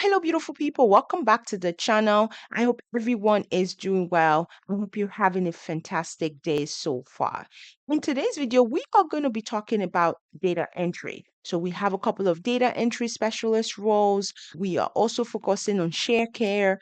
Hello, beautiful people. Welcome back to the channel. I hope everyone is doing well. I hope you're having a fantastic day so far. In today's video, we are going to be talking about data entry. So we have a couple of data entry specialist roles. We are also focusing on share care.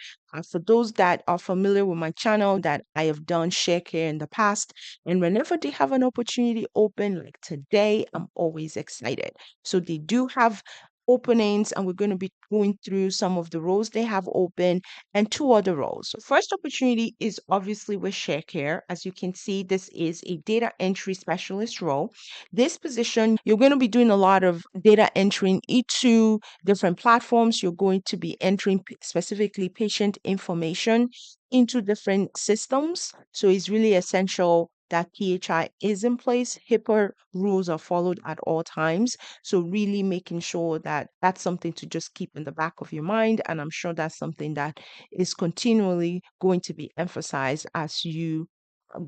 For those that are familiar with my channel, that I have done share care in the past. And whenever they have an opportunity open, like today, I'm always excited. So they do have openings, and we're going to be going through some of the roles they have open and two other roles. So first opportunity is obviously with ShareCare. As you can see, this is a data entry specialist role. This position, you're going to be doing a lot of data entering into different platforms. You're going to be entering specifically patient information into different systems. So it's really essential that PHI is in place. HIPAA rules are followed at all times. So really making sure that that's something to just keep in the back of your mind. And I'm sure that's something that is continually going to be emphasized as you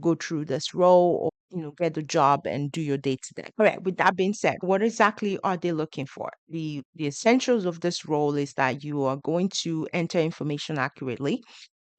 go through this role or get the job and do your day to day. All right, with that being said, what exactly are they looking for? The essentials of this role is that you are going to enter information accurately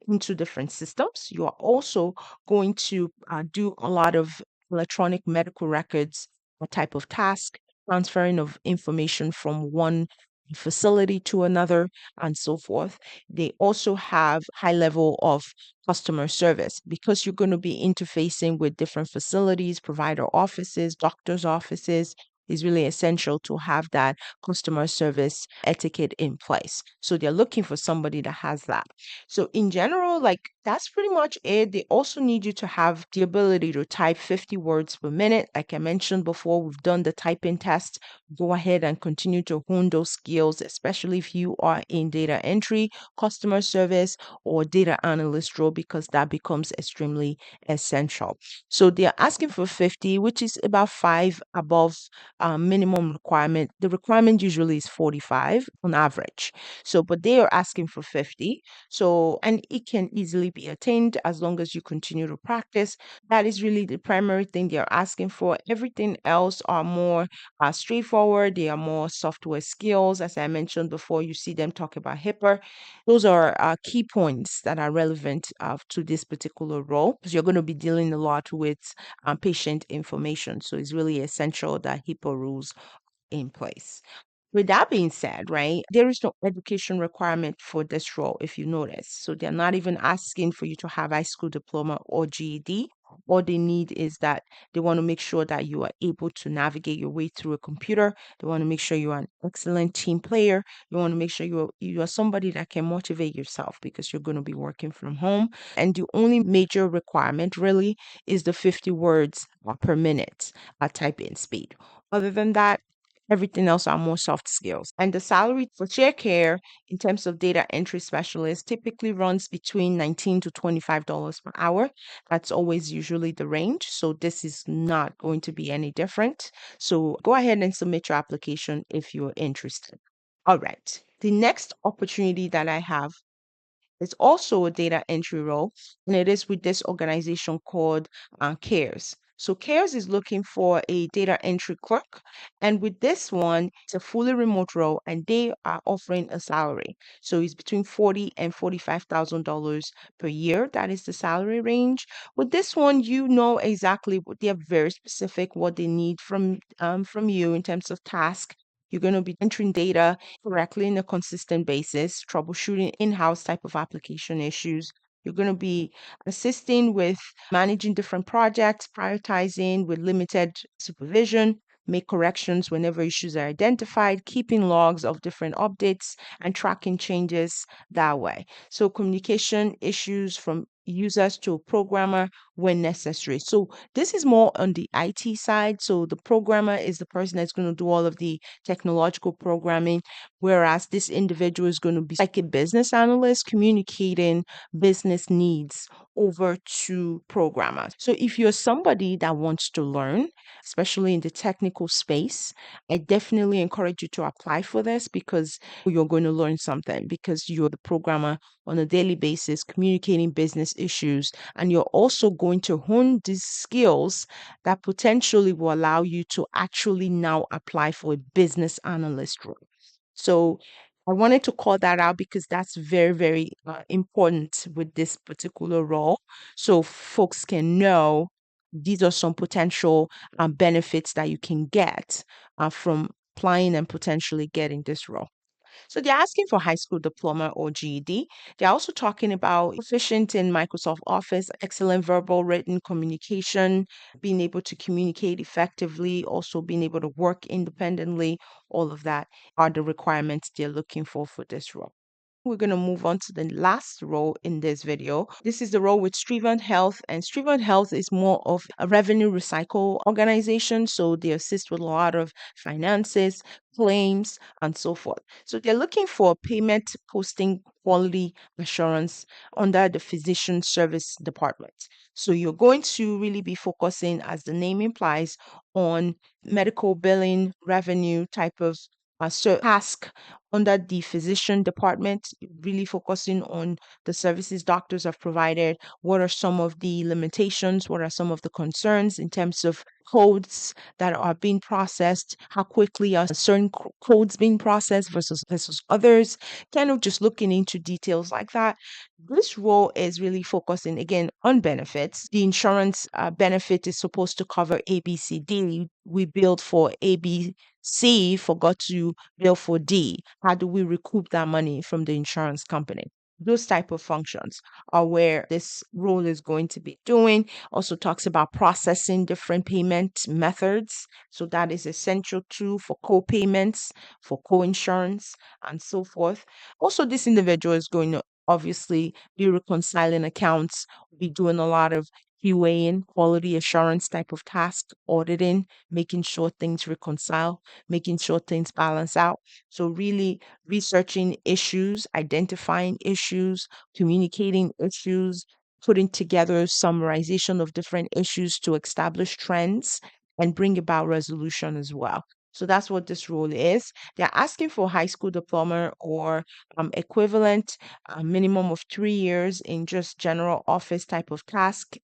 into different systems. You are also going to do a lot of electronic medical records, a type of task, transferring of information from one facility to another, and so forth. They also have high level of customer service because you're going to be interfacing with different facilities, provider offices, doctors' offices. Is really essential to have that customer service etiquette in place. So they're looking for somebody that has that. So in general, like that's pretty much it. They also need you to have the ability to type 50 words per minute. Like I mentioned before, we've done the typing test. Go ahead and continue to hone those skills, especially if you are in data entry, customer service, or data analyst role, because that becomes extremely essential. So they're asking for 50, which is about five above minimum requirement. The requirement usually is 45 on average. So, but they are asking for 50. So, and it can easily be attained as long as you continue to practice. That is really the primary thing they're asking for. Everything else are more straightforward. They are more software skills. As I mentioned before, you see them talk about HIPAA. Those are key points that are relevant to this particular role because you're going to be dealing a lot with patient information. So it's really essential that HIPAA rules in place. With that being said, right, there is no education requirement for this role, if you notice. So they're not even asking for you to have high school diploma or GED. All they need is that they want to make sure that you are able to navigate your way through a computer. They want to make sure you are an excellent team player. You want to make sure you are somebody that can motivate yourself because you're going to be working from home. And the only major requirement really is the 50 words per minute typing speed. Other than that, everything else are more soft skills. And the salary for share care in terms of data entry specialist typically runs between $19 to $25 per hour. That's always usually the range. So this is not going to be any different. So go ahead and submit your application if you're interested. All right. The next opportunity that I have it's also a data entry role, and it is with this organization called CARES. So CARES is looking for a data entry clerk, and with this one, it's a fully remote role, and they are offering a salary. So it's between $40,000 and $45,000 per year. That is the salary range. With this one, you know exactly what they are very specific what they need from you in terms of task. You're going to be entering data correctly in a consistent basis, troubleshooting in house type of application issues. You're going to be assisting with managing different projects, prioritizing with limited supervision, make corrections whenever issues are identified, keeping logs of different updates, and tracking changes that way. So, communication issues from users to programmer when necessary. So, this is more on the IT side. So, the programmer is the person that's going to do all of the technological programming, whereas this individual is going to be like a business analyst communicating business needs over to programmers. So if you're somebody that wants to learn, especially in the technical space, I definitely encourage you to apply for this because you're going to learn something because you're the programmer on a daily basis communicating business issues, and you're also going to hone these skills that potentially will allow you to actually now apply for a business analyst role. So I wanted to call that out because that's very, very important with this particular role. So folks can know these are some potential benefits that you can get from applying and potentially getting this role. So they're asking for high school diploma or GED. They're also talking about proficient in Microsoft Office, excellent verbal written communication, being able to communicate effectively, also being able to work independently. All of that are the requirements they're looking for this role. We're going to move on to the last role in this video. This is the role with Strivent Health, and Strivent Health is more of a revenue recycle organization. So they assist with a lot of finances, claims, and so forth. So they're looking for payment posting quality assurance under the physician service department. So you're going to really be focusing, as the name implies, on medical billing, revenue type of task under the physician department, really focusing on the services doctors have provided. What are some of the limitations? What are some of the concerns in terms of codes that are being processed? How quickly are certain codes being processed versus others? Kind of just looking into details like that. This role is really focusing again on benefits. The insurance benefit is supposed to cover ABCD. We billed for ABC, forgot to bill for D. How do we recoup that money from the insurance company? Those type of functions are where this role is going to be doing. Also talks about processing different payment methods. So that is essential too for co-payments, for co-insurance, and so forth. Also, this individual is going to obviously be reconciling accounts, be doing a lot of QAing, quality assurance type of task, auditing, making sure things reconcile, making sure things balance out. So, really researching issues, identifying issues, communicating issues, putting together summarization of different issues to establish trends and bring about resolution as well. So that's what this role is. They're asking for high school diploma or equivalent, a minimum of 3 years in just general office type of task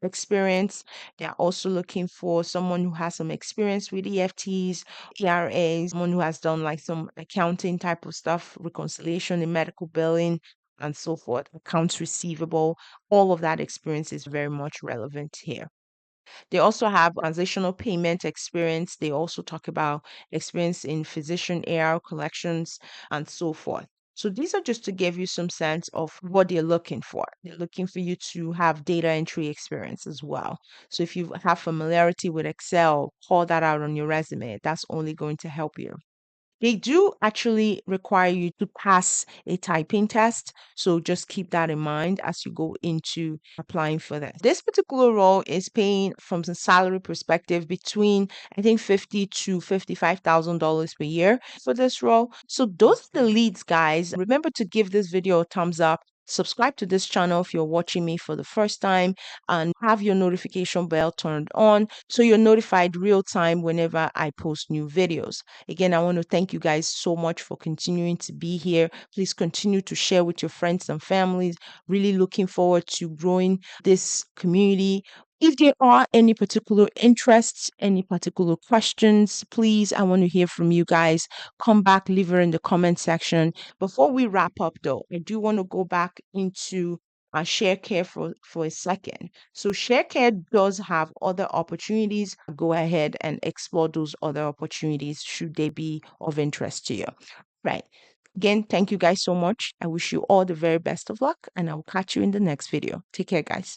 experience. They're also looking for someone who has some experience with EFTs, ERAs, someone who has done like some accounting type of stuff, reconciliation in medical billing, and so forth, accounts receivable. All of that experience is very much relevant here. They also have transitional payment experience. They also talk about experience in physician AR collections and so forth. So these are just to give you some sense of what they're looking for. They're looking for you to have data entry experience as well. So if you have familiarity with Excel, call that out on your resume. That's only going to help you. They do actually require you to pass a typing test. So just keep that in mind as you go into applying for that. This particular role is paying from the salary perspective between I think $50,000 to $55,000 per year for this role. So those are the leads, guys. Remember to give this video a thumbs up. Subscribe to this channel if you're watching me for the first time and have your notification bell turned on so you're notified real time whenever I post new videos. Again, I want to thank you guys so much for continuing to be here. Please continue to share with your friends and families. Really looking forward to growing this community. If there are any particular interests, any particular questions, please, I want to hear from you guys. Come back, leave it in the comment section. Before we wrap up, though, I do want to go back into share care for a second. So share care does have other opportunities. Go ahead and explore those other opportunities should they be of interest to you. Right. Again, thank you guys so much. I wish you all the very best of luck and I will catch you in the next video. Take care, guys.